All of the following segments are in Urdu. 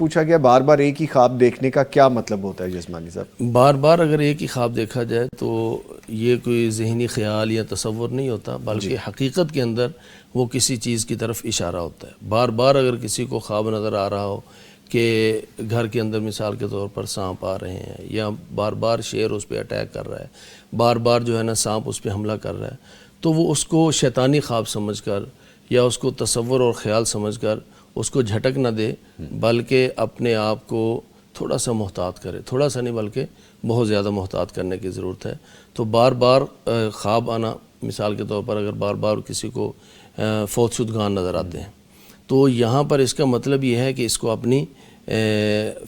پوچھا گیا بار بار ایک ہی خواب دیکھنے کا کیا مطلب ہوتا ہے جسمانی صاحب؟ بار بار اگر ایک ہی خواب دیکھا جائے تو یہ کوئی ذہنی خیال یا تصور نہیں ہوتا، بلکہ حقیقت کے اندر وہ کسی چیز کی طرف اشارہ ہوتا ہے۔ بار بار اگر کسی کو خواب نظر آ رہا ہو کہ گھر کے اندر مثال کے طور پر سانپ آ رہے ہیں، یا بار بار شیر اس پہ اٹیک کر رہا ہے، بار بار جو ہے نا سانپ اس پہ حملہ کر رہا ہے، تو وہ اس کو شیطانی خواب سمجھ کر یا اس کو تصور اور خیال سمجھ کر اس کو جھٹک نہ دے، بلکہ اپنے آپ کو تھوڑا سا محتاط کرے، تھوڑا سا نہیں بلکہ بہت زیادہ محتاط کرنے کی ضرورت ہے۔ تو بار بار خواب آنا، مثال کے طور پر اگر بار بار کسی کو فوت شدگان نظر آتے ہیں تو یہاں پر اس کا مطلب یہ ہے کہ اس کو اپنی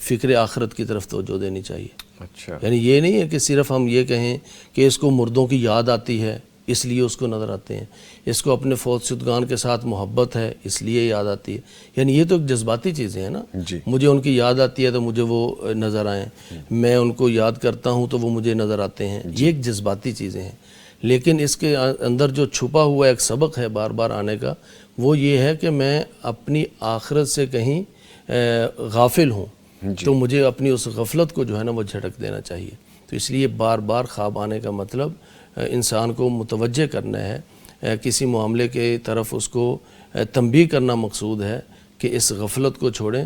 فکر آخرت کی طرف توجہ دینی چاہیے۔ اچھا، یعنی یہ نہیں ہے کہ صرف ہم یہ کہیں کہ اس کو مردوں کی یاد آتی ہے اس لیے اس کو نظر آتے ہیں، اس کو اپنے فوت شدگان کے ساتھ محبت ہے اس لیے یاد آتی ہے۔ یعنی یہ تو ایک جذباتی چیزیں ہیں نا، مجھے ان کی یاد آتی ہے تو مجھے وہ نظر آئیں، میں ان کو یاد کرتا ہوں تو وہ مجھے نظر آتے ہیں، یہ ایک جذباتی چیزیں ہیں۔ لیکن اس کے اندر جو چھپا ہوا ایک سبق ہے بار بار آنے کا، وہ یہ ہے کہ میں اپنی آخرت سے کہیں غافل ہوں، تو مجھے اپنی اس غفلت کو جو ہے نا وہ جھٹک دینا چاہیے۔ تو اس لیے بار بار خواب آنے کا مطلب انسان کو متوجہ کرنا ہے، کسی معاملے کے طرف اس کو تنبیہ کرنا مقصود ہے کہ اس غفلت کو چھوڑیں،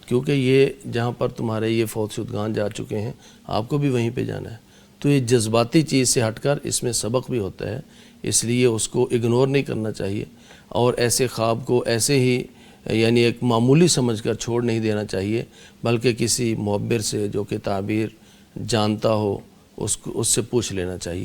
کیونکہ یہ جہاں پر تمہارے یہ فوت شدگان جا چکے ہیں آپ کو بھی وہیں پہ جانا ہے۔ تو یہ جذباتی چیز سے ہٹ کر اس میں سبق بھی ہوتا ہے، اس لیے اس کو اگنور نہیں کرنا چاہیے، اور ایسے خواب کو ایسے ہی یعنی ایک معمولی سمجھ کر چھوڑ نہیں دینا چاہیے، بلکہ کسی معبر سے جو کہ تعبیر جانتا ہو اس سے پوچھ لینا چاہیے۔